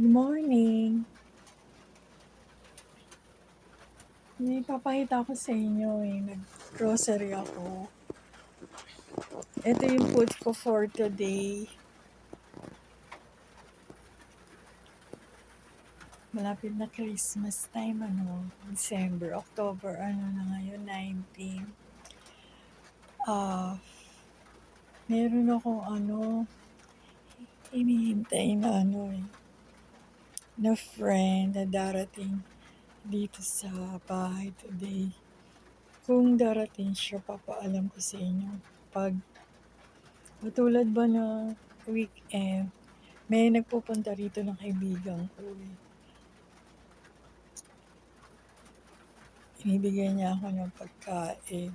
Morning. May papakita ko sa inyo nag-grocery ako. Ito yung food ko for today. Malapit na Christmas time, December, October, na ngayon, 19. Meron akong hinihintay na friend na darating dito sa bahay today. Kung darating siya, papaalam ko sa inyo. Pag matulad ba na weekend, may nagpupunta rito ng kaibigan ko. Binibigyan niya ako ng pagkain.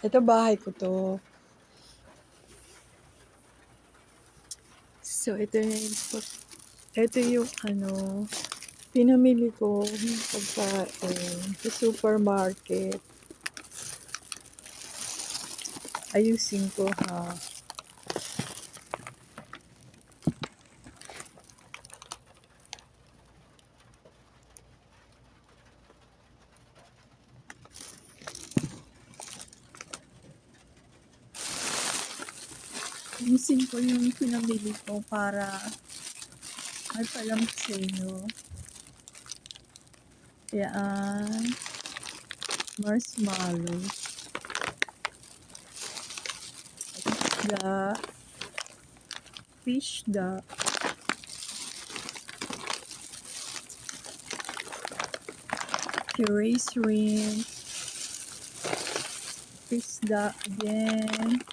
Ito bahay ko to. So ito yung pinamili ko ng pagkain sa supermarket. Ayusin ko ha. Ayusin ko yung pinamili ko para may palam ko sa inyo. Yan. Marshmallow. Fish da. Puree shrimp. Fish da again.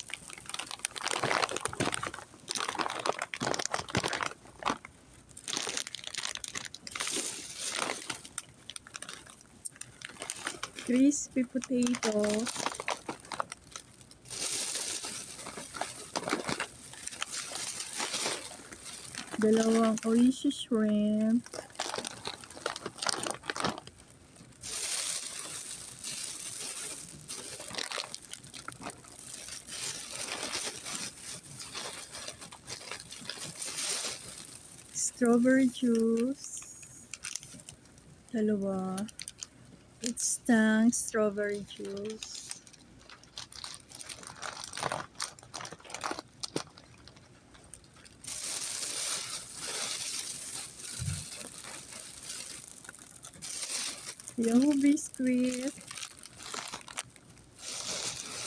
Crispy potato. Dalawang oishi shrimp. Strawberry juice. Dalawa. It's Tang strawberry juice. Yahoo biscuit.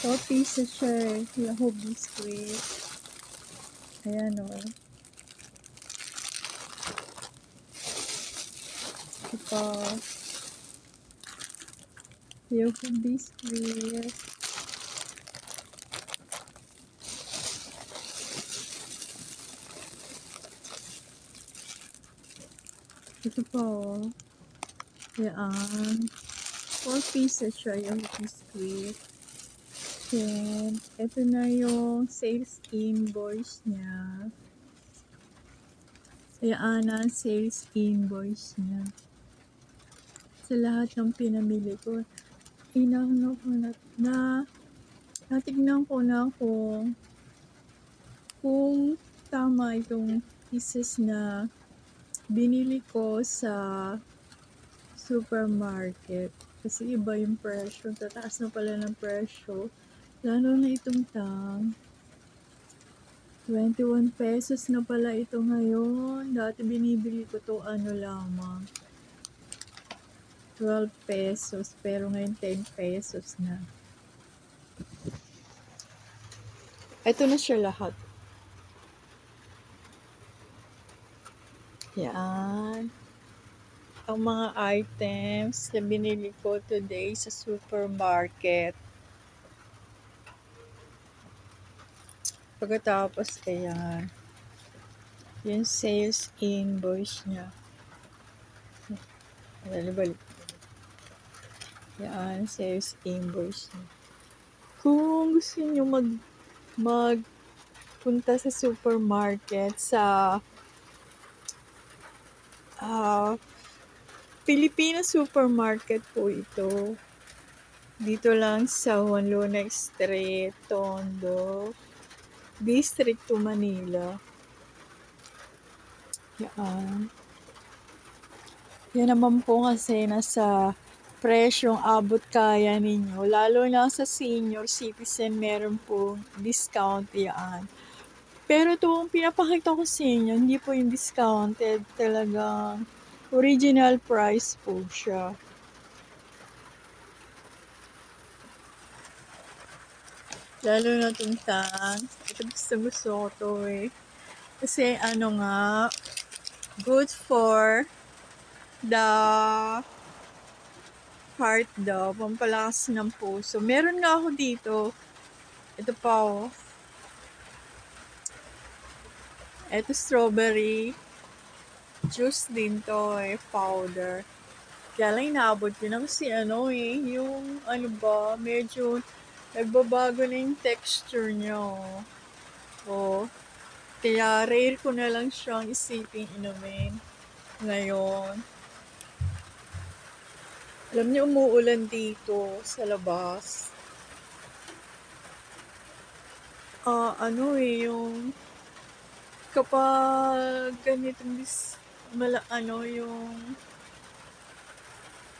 4 pieces siya Yahoo biscuit. Ayan o. Ito. Yahoo biscuit. Ito pa o. Ayan. 4 pieces siya Yahoo biscuit. And ito na yung sales invoice niya. Ayan na sales invoice niya. Sa lahat ng pinamili ko, natignan ko na kung tama itong pieces na binili ko sa supermarket. Kasi iba yung presyo. Tataas na pala ng presyo. Lalo na itong Tang. 21 pesos na pala ito ngayon. Dati binibili ko to lamang. 12 pesos. Pero ngayon 10 pesos na. Ito na siya lahat. Yan. Ang mga items na binili ko today sa supermarket. Pagkatapos, ayan. Yung sales invoice niya. Balik. Yan, sales invoice niya. Kung gusto niyo magpunta sa supermarket sa Filipino supermarket po ito. Dito lang sa Juan Luna Street, Tondo. District to Manila. Yan. Yan naman po kasi nasa presyong abot kaya ninyo. Lalo na sa senior citizen, meron po discount yan. Pero itong pinapakita ko sa inyo, hindi po yung discounted. Talagang original price po siya. Lalo na itong tank. Ito gusto ko to eh. Kasi ano nga, good for the heart daw, pampalakas ng puso. Meron nga ako dito. Ito pa oh. Ito strawberry. Juice din to eh, powder. Kaya lang inaabot ko na kasi ano eh, yung ano ba, medyo nagbabago na yung texture niya oh. Oh. Kaya rare ko na lang siyang isiping inumin ngayon. Alam niyo, umuulan dito sa labas. Ano eh, yung kapag ganitong yung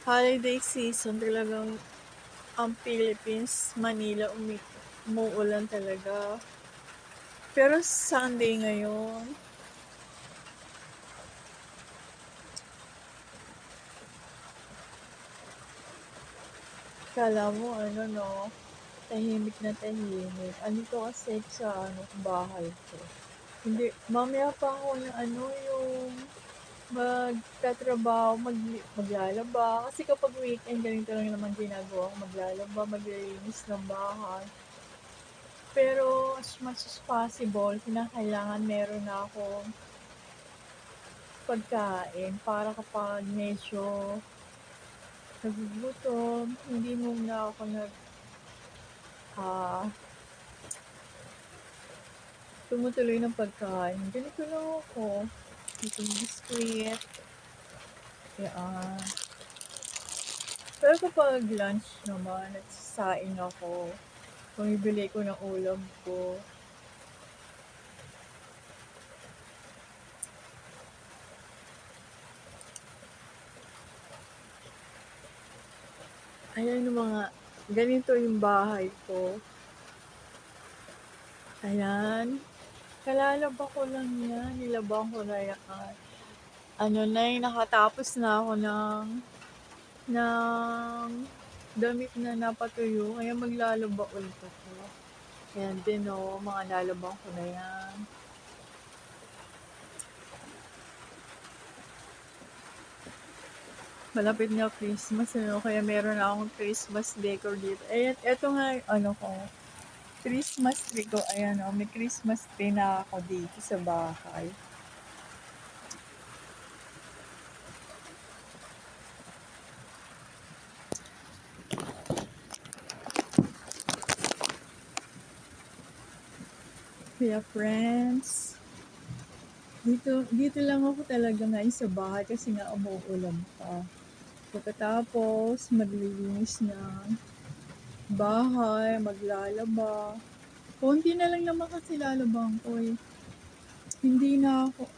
holiday season, talagang ang Philippines, Manila, umuulan talaga. Pero Sunday ngayon, kala mo ano no, tahimik na tahimik. Ano to kasi sa bahay ko. Hindi, mamaya pa ako ng yung magtatrabaho, maglalaba. Kasi kapag weekend, ganito lang naman ginagawa ko. Maglalaba, maglilinis ng bahay. Pero as much as possible, kinakailangan meron na akong pagkain para kapag medyo nagugutom, hindi muna ako tumutuloy ng pagkain. Ganito lang ako. Itong biskuit. Yan. Pero kapag lunch naman, at sasain ako, bumibili ko ng ulam ko. Ayan yung ganito yung bahay ko. Ayan. Kalalaba ko lang yan. Nilabang ko na yan. Nakatapos na ako ng damit na napatuyo. Kaya maglalaba ulit ako. Ayan din mga nalabang ko na yan. Malapit na Christmas, kaya meron na akong Christmas decor dito. Ayan, eto nga ko, Christmas tree ko. Ayan may Christmas tree na ako dito sa bahay. Kaya friends, dito lang ako talaga ngayon sa bahay kasi nga umuulan pa. Pagkatapos, maglilinis ng bahay, maglalaba. Konti na lang naman kasi lalabang ko eh. Hindi na ako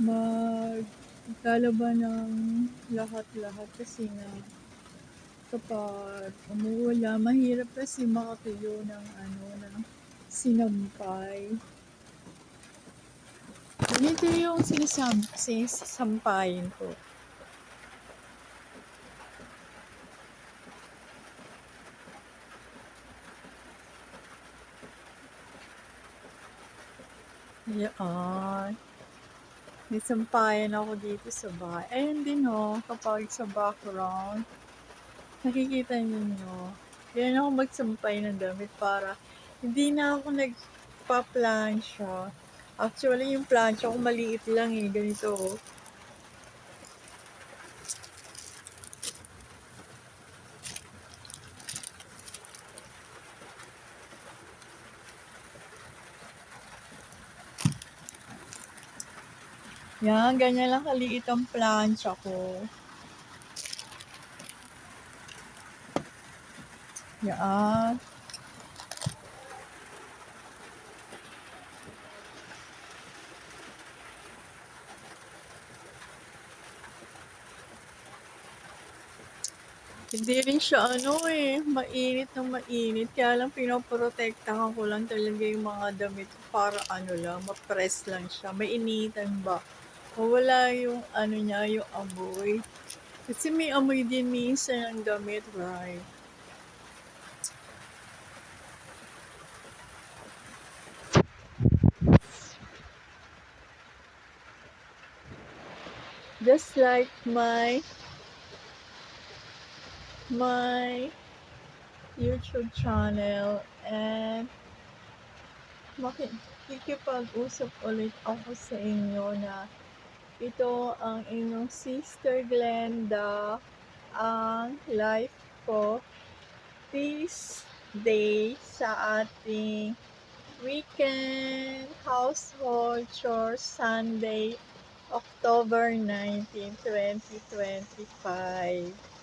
maglalaba ng lahat-lahat kasi nga kapag umuulan, mahirap kasi makatuyo ng ng sinampay. Ganito yung sinasampayin ko. Yan. May sampayan ako dito sa bahay. Ayun din kapag sa background, nakikita niyo. Yan ako magsampay ng damit para hindi na ako nagpa-plancha. Actually, yung plancha ko maliit lang ganito. Yan, ganyan lang kaliit ang plancha ko. Yan. Hindi rin siya mainit na mainit. Kaya lang pinoprotektahan ko lang talaga yung mga damit ko para ma-press lang siya. Mainitan ba? Mawala yung niya, yung amoy. Kasi may amoy din minsan ang damit, right? Just like my YouTube channel, and makikipag-usap ulit ako sa inyo na ito ang inyong Sister Glenda, ang life ko this day sa ating weekend household chores Sunday, October 19, 2025.